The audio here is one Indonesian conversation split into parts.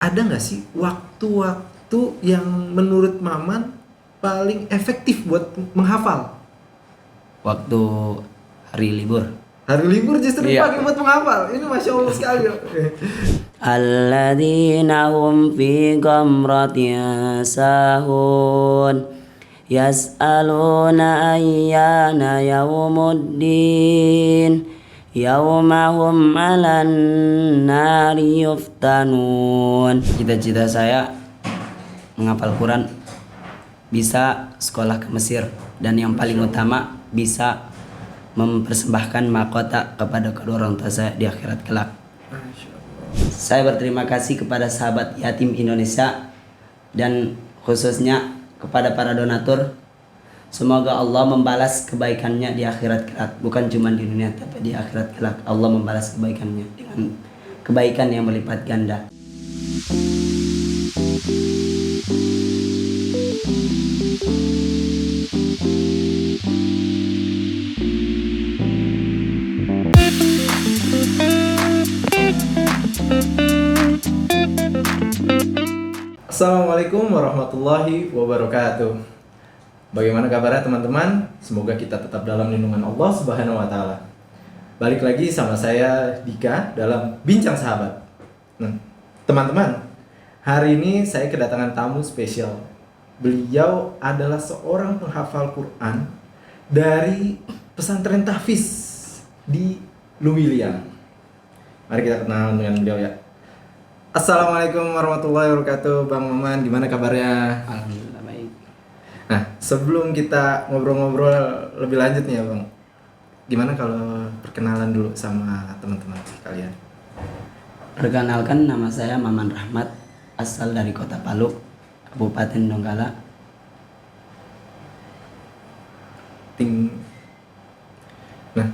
ada nggak sih waktu-waktu yang menurut Maman paling efektif buat menghafal? Waktu hari libur. Hari libur justru Iya. dipakai buat menghafal. Ini masya Allah sekali. Alladzina hum fi ghamratin sahun yas'aluna ayyana yawmuddin yawma hum 'alan nari yuftanun. Cita-cita saya menghafal Quran, bisa sekolah ke Mesir, dan yang paling utama bisa mempersembahkan mahkota kepada kedua orang tua saya di akhirat kelak. Masya Allah. Saya berterima kasih kepada sahabat yatim Indonesia dan khususnya kepada para donatur. Semoga Allah membalas kebaikannya di akhirat kelak, bukan cuma di dunia tapi di akhirat kelak. Allah membalas kebaikannya dengan kebaikan yang melipat ganda. Assalamualaikum warahmatullahi wabarakatuh. Bagaimana kabarnya teman-teman? Semoga kita tetap dalam lindungan Allah Subhanahu wa taala. Balik lagi sama saya Dika dalam Bincang Sahabat. Nah, teman-teman, hari ini saya kedatangan tamu spesial. Beliau adalah seorang penghafal Quran dari pesantren Tahfiz di Luwiliang. Mari kita kenalan dengan beliau ya. Assalamualaikum warahmatullahi wabarakatuh, Bang Maman. Gimana kabarnya? Alhamdulillah baik. Nah, sebelum kita ngobrol-ngobrol lebih lanjut nih ya, Bang. Gimana kalau perkenalan dulu sama teman-teman kalian? Perkenalkan, nama saya Maman Rahmat, asal dari Kota Palu, Kabupaten Donggala. Nah,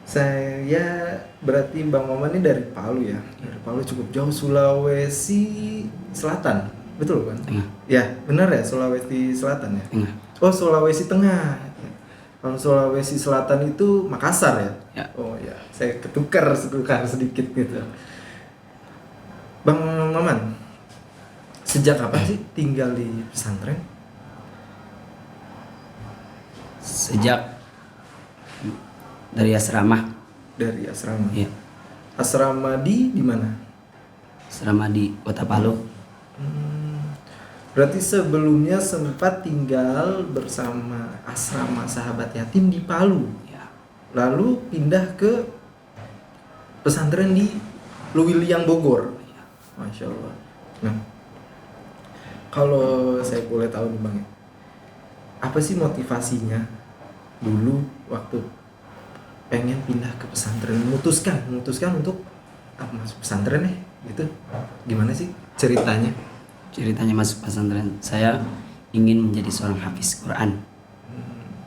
saya berarti Bang Maman ini dari Palu ya. Dari Palu cukup jauh, Sulawesi Selatan. Betul kan? Tengah. Ya, benar ya, Sulawesi Selatan ya. Tengah. Oh, Sulawesi Tengah. Kalau Sulawesi Selatan itu Makassar ya? Ya. Oh ya, saya ketukar sedikit gitu. Bang Maman, sejak kapan sih tinggal di pesantren? Sejak dari asrama. Dari asrama. Iya. Asrama di mana? Asrama di Kota Palu. Berarti sebelumnya sempat tinggal bersama asrama sahabat yatim di Palu. Ya. Lalu pindah ke pesantren di Luwiliang Bogor. Masya Allah. Nah, kalau saya boleh tahu nih Bang, apa sih motivasinya dulu waktu pengen pindah ke pesantren, memutuskan untuk masuk pesantren gitu? Gimana sih ceritanya? Ceritanya masuk pesantren, saya ingin menjadi seorang hafiz Quran.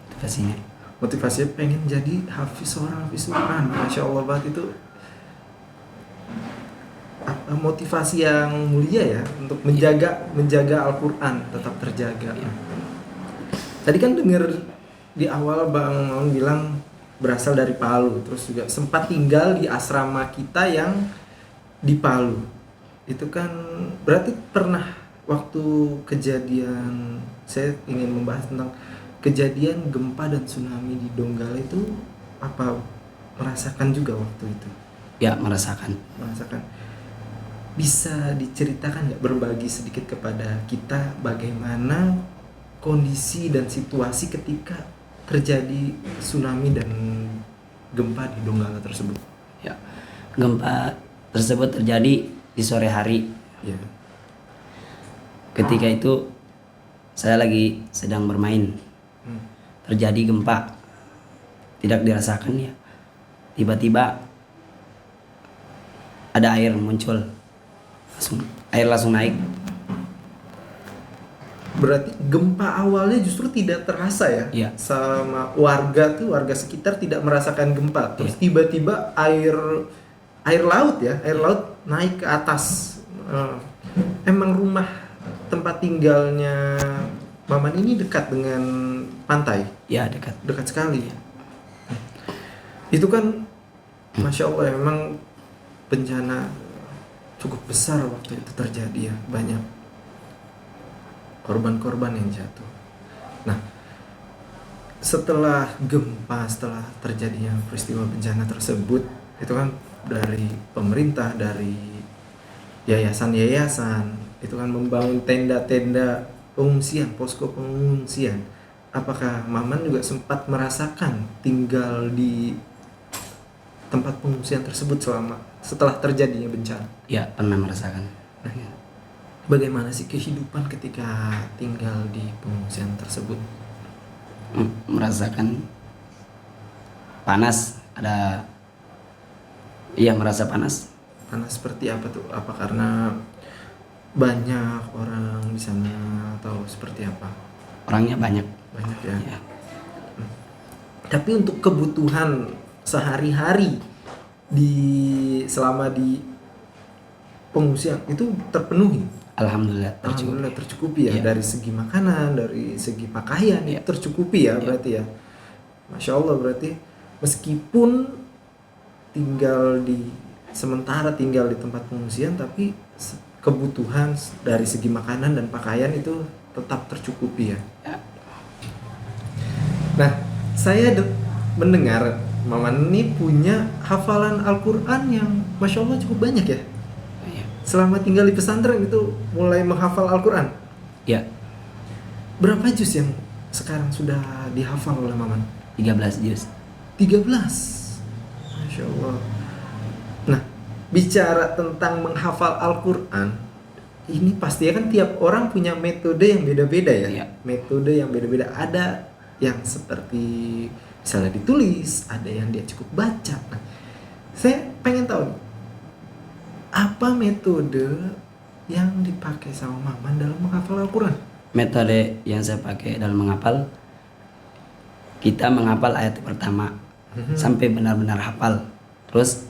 Motivasinya. Motivasinya pengen jadi seorang hafiz Quran. Masya Allah banget itu. Motivasi yang mulia ya untuk menjaga Al-Quran tetap terjaga. Tadi kan dengar di awal Bang Maun bilang berasal dari Palu, terus juga sempat tinggal di asrama kita yang di Palu. Itu kan berarti pernah waktu kejadian, saya ingin membahas tentang kejadian gempa dan tsunami di Donggala itu, apa merasakan juga waktu itu? Ya, merasakan. Bisa diceritakan nggak, berbagi sedikit kepada kita bagaimana kondisi dan situasi ketika terjadi tsunami dan gempa di Donggala tersebut? Ya, gempa tersebut terjadi di sore hari. Ya. Ketika itu saya lagi sedang bermain. Terjadi gempa, tidak dirasakan ya. Tiba-tiba ada air muncul, air langsung naik. Berarti gempa awalnya justru tidak terasa ya? Iya. Sama warga sekitar tidak merasakan gempa. Terus tiba-tiba air laut naik ke atas. Emang rumah tempat tinggalnya Maman ini dekat dengan pantai? Ya, dekat. Dekat sekali. Itu kan Masya Allah, memang bencana cukup besar waktu itu terjadi ya, banyak korban-korban yang jatuh. Nah, setelah gempa, setelah terjadinya peristiwa bencana tersebut, itu kan dari pemerintah, dari yayasan-yayasan, itu kan membangun tenda-tenda pengungsian, posko pengungsian. Apakah Maman juga sempat merasakan tinggal di tempat pengungsian tersebut setelah terjadinya bencana? Ya, pernah merasakan. Bagaimana sih kehidupan ketika tinggal di pengungsian tersebut? Merasakan panas, merasa panas. Panas seperti apa tuh? Apa karena banyak orang di sana atau seperti apa? Orangnya banyak. Banyak ya. Ya. Tapi untuk kebutuhan sehari-hari selama di pengungsian itu terpenuhi. Alhamdulillah Alhamdulillah tercukupi ya, Iya. dari segi makanan, dari segi pakaian Iya. itu tercukupi ya, Iya. berarti ya. Masya Allah, berarti meskipun sementara tinggal di tempat pengungsian, tapi kebutuhan dari segi makanan dan pakaian itu tetap tercukupi ya. Ya. Nah, saya mendengar Maman ini punya hafalan Al-Quran yang Masya Allah cukup banyak ya. Ya. Selama tinggal di pesantren itu mulai menghafal Al-Quran. Ya, Berapa juz yang sekarang sudah dihafal oleh Maman? 13 juz. 13. Masya Allah. Nah, bicara tentang menghafal Al-Quran, ini pastinya kan tiap orang punya metode yang beda-beda ya. Iya. Metode yang beda-beda. Ada yang seperti misalnya ditulis, ada yang dia cukup baca. Nah, saya pengen tahu apa metode yang dipakai sama Maman dalam menghafal Al-Quran? Metode yang saya pakai dalam menghafal, kita menghafal ayat pertama sampai benar-benar hafal. Terus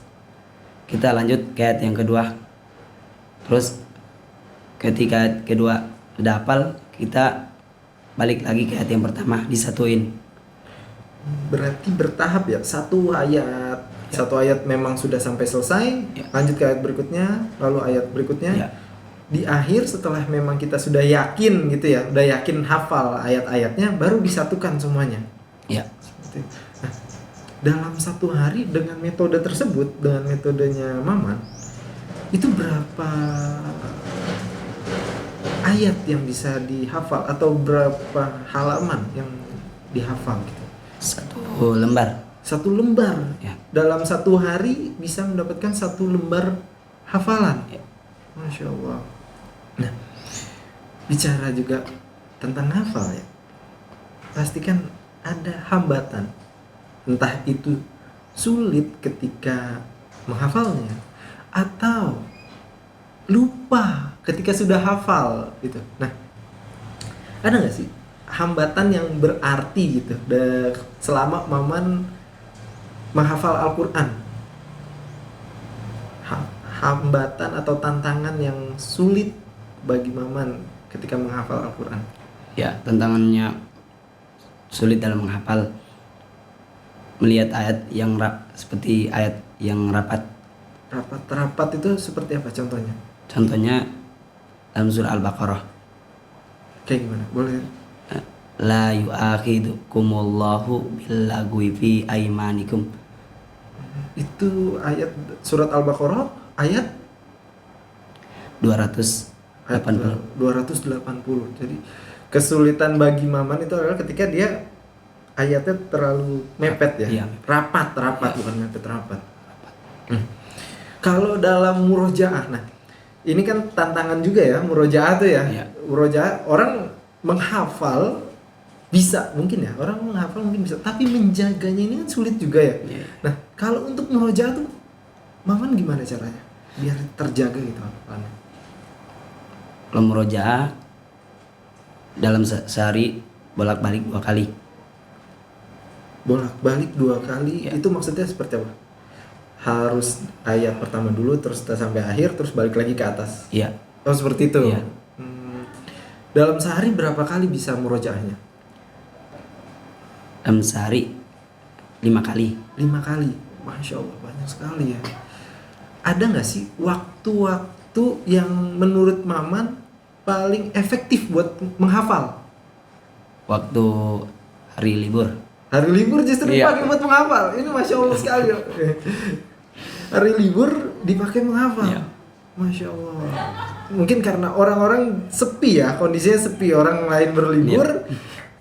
kita lanjut ke ayat yang kedua. Terus ketika ayat kedua udah hafal, kita balik lagi ke ayat yang pertama, disatuin. Berarti bertahap ya, satu ayat memang sudah sampai selesai, Ya. lanjut ke ayat berikutnya, lalu ayat berikutnya. Ya. Di akhir setelah memang kita sudah yakin gitu ya, udah yakin hafal ayat-ayatnya, baru disatukan semuanya. Ya. Seperti itu. Nah, dalam satu hari dengan metode tersebut, dengan metodenya Maman, itu berapa ayat yang bisa dihafal atau berapa halaman yang dihafal gitu? Satu lembar. Satu lembar. Ya. Dalam satu hari bisa mendapatkan satu lembar hafalan. Ya. Masya Allah. Nah, bicara juga tentang hafal ya, pastikan ada hambatan. Entah itu sulit ketika menghafalnya, atau lupa ketika sudah hafal gitu. Nah, ada nggak sih hambatan yang berarti gitu selama Maman menghafal Al-Quran? Hambatan atau tantangan yang sulit bagi Maman ketika menghafal Al-Quran? Ya, tantangannya sulit dalam menghafal, melihat ayat yang seperti ayat yang rapat. Rapat itu seperti apa contohnya? Contohnya dalam surah Al-Baqarah. Kayak gimana? Boleh? La yu'akhidukumullahu billagwi fi aimanikum. Itu ayat surat Al-Baqarah ayat 280. 280. Jadi kesulitan bagi Maman itu adalah ketika dia ayatnya terlalu mepet ya. Iya. Rapat Iya. bukan mepet, rapat. Kalau dalam murojaah, nah ini kan tantangan juga ya murojaah tuh ya. Iya. Murojaah orang menghafal bisa mungkin ya, orang menghafal mungkin bisa, tapi menjaganya ini kan sulit juga ya. Iya. Nah, kalau untuk murojaah tuh Maman gimana caranya biar terjaga gitu hafalannya? Kalau murojaah dalam sehari bolak-balik 2 kali. Bolak-balik 2 kali, Ya. itu maksudnya seperti apa? Harus ayat pertama dulu terus kita sampai akhir terus balik lagi ke atas. Iya. Oh, seperti itu. Iya. Dalam sehari berapa kali bisa murojaahnya? Dalam sehari 5 kali. 5 kali. Masya Allah, banyak sekali ya. Ada nggak sih waktu-waktu waktu yang menurut Maman paling efektif buat menghafal? Waktu hari libur. Hari libur justru Iya. dipakai buat menghafal. Ini Masya Allah sekali. Hari libur dipakai menghafal. Iya. Masya Allah. Mungkin karena orang-orang sepi ya, kondisinya sepi, orang lain berlibur,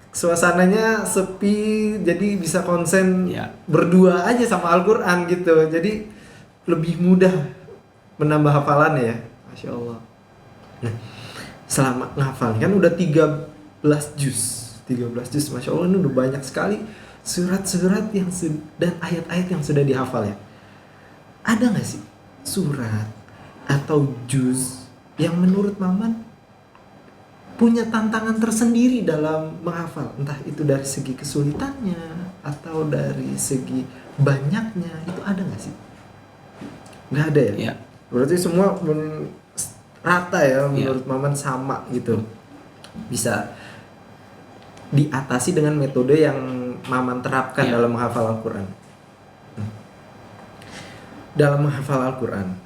suasananya sepi, jadi bisa konsen Iya. berdua aja sama Al-Quran gitu. Jadi lebih mudah menambah hafalannya ya. Masya Allah. Nah, selama ngafal kan udah 13 juz. 13 juz, Masya Allah, ini udah banyak sekali surat-surat yang dan ayat-ayat yang sudah dihafal ya. Ada nggak sih surat atau juz yang menurut Maman punya tantangan tersendiri dalam menghafal? Entah itu dari segi kesulitannya atau dari segi banyaknya, itu ada nggak sih? Nggak ada ya? Iya. Berarti semua rata ya, menurut Maman sama gitu. Bisa diatasi dengan metode yang Maman terapkan dalam menghafal Al-Quran. Dalam menghafal Al-Quran,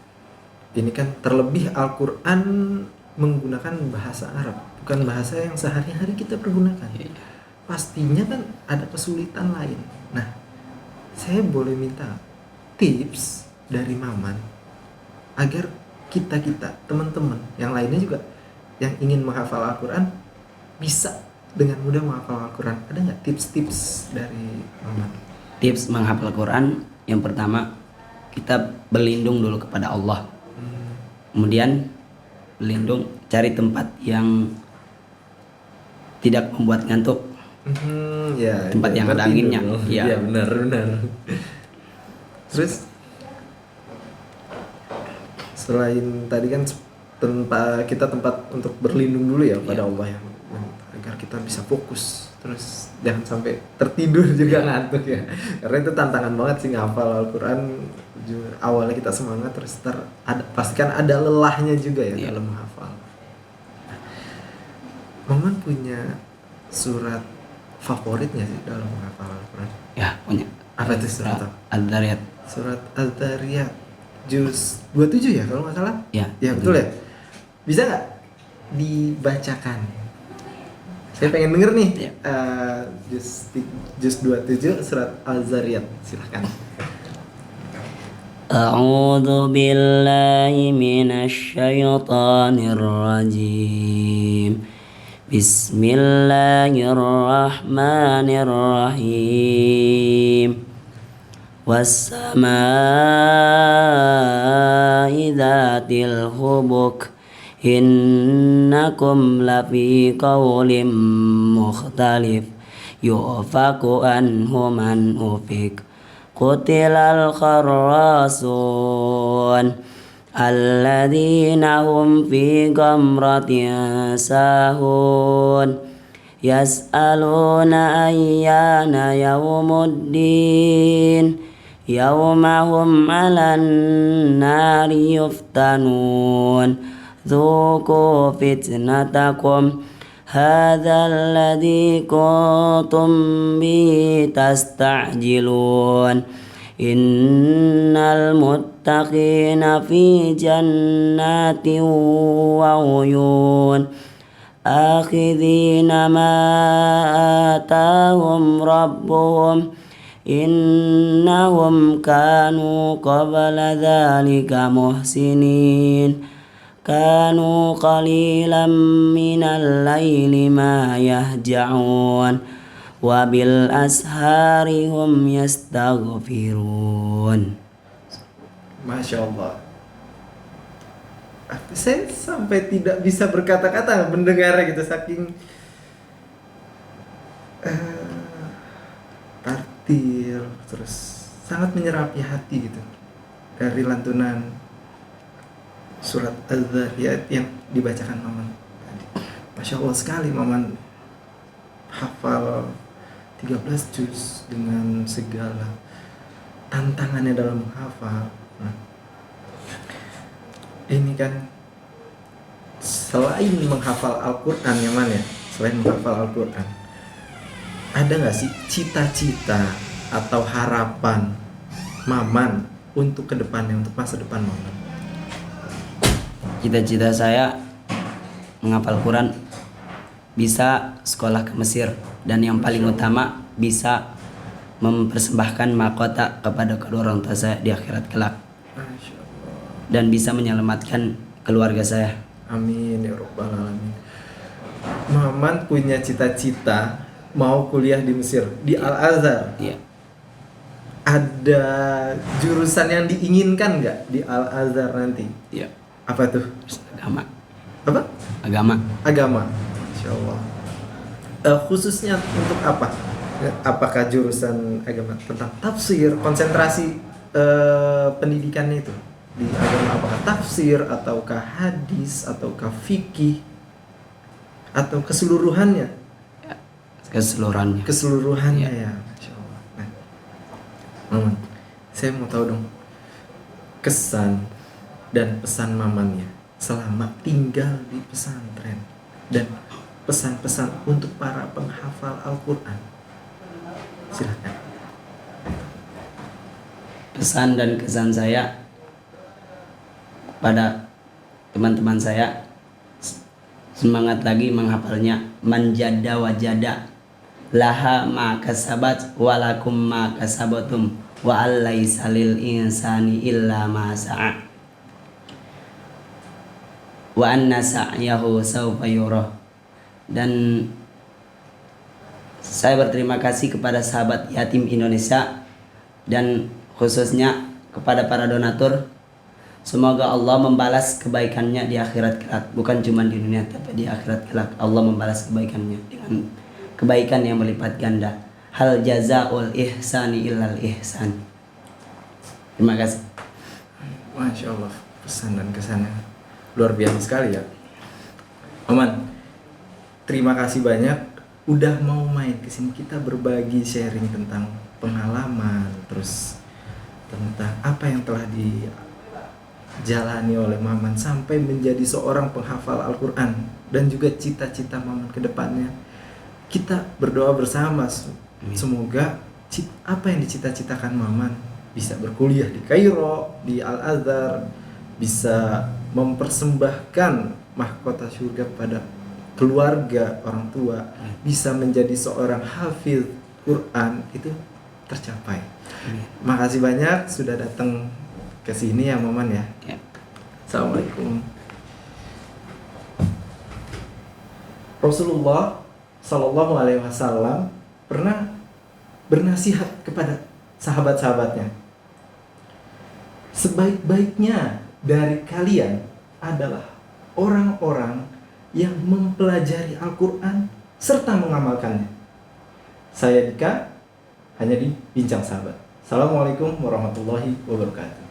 ini kan terlebih Al-Quran menggunakan bahasa Arab, bukan bahasa yang sehari-hari kita pergunakan. Pastinya kan ada kesulitan lain. Nah, saya boleh minta tips dari Maman agar kita teman-teman yang lainnya juga yang ingin menghafal Al-Quran bisa dengan mudah menghafal Al-Quran. Ada nggak tips-tips dari Maman? Tips menghafal Quran yang pertama, kita berlindung dulu kepada Allah. Kemudian berlindung, cari tempat yang tidak membuat ngantuk. Ya, Tempat yang ada anginnya. Iya, benar. Terus selain tadi kan tempat untuk berlindung dulu ya pada Allah ya, agar kita bisa fokus, terus jangan sampai tertidur juga ngantuk ya, karena itu tantangan banget sih ngafal Al-Quran. Awalnya kita semangat, terus pastikan ada lelahnya juga ya dalam menghafal. Maman punya surat favoritnya sih dalam menghafal Al-Quran? Ya, punya. Apa itu surat? Al-Dariyat. Surat Al-Dariyat juz 27 ya kalau nggak salah? Ya, Betul ya. Bisa nggak dibacakan? Saya pengen denger nih. Juz 27 surat Al-Zariyat. Silahkan. A'udzu billahi minasy syaithanir rajim. Bismillahirrahmanirrahim. Was-samaa'i dzatil hubuk. Innakum lafi qawlim mukhtalif. Yu'faku anhu man ufik. Qutilal kharrasun alladzina hum fi ghamratin sahun yas'aluna ayyana yawmuddin yawma hum 'alan nari yuftanun dzuqu fitnatakum hadzal ladzi kuntum bihi tasta'jilun innal muttaqina fi jannatin wa uyun akhidhina ma atahum rabbuhum innahum kanu qabla dhalika muhsinin kanu qalilan minal laili ma yahja'un wa bil ashari hum yastaghfirun. Masya Allah. Saya sampai tidak bisa berkata-kata mendengarnya gitu, saking tartil, terus sangat menyerapi hati gitu dari lantunan surat Al-Zariyat yang dibacakan Maman tadi. Masya Allah sekali Maman hafal 13 juz dengan segala tantangannya dalam menghafal. Ini kan selain menghafal Al-Quran ya Man ya, selain menghafal Al-Quran, ada gak sih cita-cita atau harapan Maman untuk kedepannya, untuk masa depan Maman? Cita-cita saya menghafal Quran, bisa sekolah ke Mesir, dan yang paling utama bisa mempersembahkan mahkota kepada kedua orang tua saya di akhirat kelak, Masya Allah. dan bisa menyelamatkan keluarga saya. Amin ya rabbal alamin. Maman punya cita-cita mau kuliah di Mesir, di Al-Azhar. Iya. Ada jurusan yang diinginkan nggak di Al-Azhar nanti? Iya. Apa tuh? Agama. Apa? Agama. Agama. Insya Allah. Khususnya untuk apa? Apakah jurusan agama tentang tafsir, konsentrasi pendidikannya itu di agama, apakah tafsir ataukah hadis ataukah fikih atau keseluruhannya? Keseluruhannya. Keseluruhannya Iya. ya, Masya Allah. Nah, saya mau tahu dong kesan dan pesan mamannya selama tinggal di pesantren dan pesan-pesan untuk para penghafal Al-Quran. Silakan. Pesan dan kesan saya pada teman-teman saya, semangat lagi menghafalnya. Manjada wajada laha ma kasabat walakum ma kasabatum wa allaisa lil insani illa ma sa'a wa anna sa'yahu sawfa yurah. Dan saya berterima kasih kepada sahabat yatim Indonesia dan khususnya kepada para donatur. Semoga Allah membalas kebaikannya di akhirat kelak, bukan cuma di dunia tapi di akhirat kelak. Allah membalas kebaikannya dengan kebaikan yang melipat ganda. Hal jazaul ihsani illal ihsan. Terima kasih. Masya Allah, pesan dan kesannya luar biasa sekali ya. Oman, terima kasih banyak udah mau main ke sini, kita berbagi sharing tentang pengalaman, terus tentang apa yang telah dijalani oleh Maman sampai menjadi seorang penghafal Al-Quran, dan juga cita-cita Maman ke depannya. Kita berdoa bersama semoga apa yang dicita-citakan Maman bisa berkuliah di Kairo, di Al-Azhar, bisa mempersembahkan mahkota surga pada keluarga orang tua, bisa menjadi seorang hafiz Quran, itu tercapai. Makasih banyak sudah datang ke sini ya Maman ya. Ya. Assalamualaikum. Rasulullah Shallallahu Alaihi Wasallam pernah bernasihat kepada sahabat-sahabatnya, sebaik-baiknya dari kalian adalah orang-orang yang mempelajari Al-Quran serta mengamalkannya. Saya Dika, hanya di Bincang Sahabat. Assalamualaikum warahmatullahi wabarakatuh.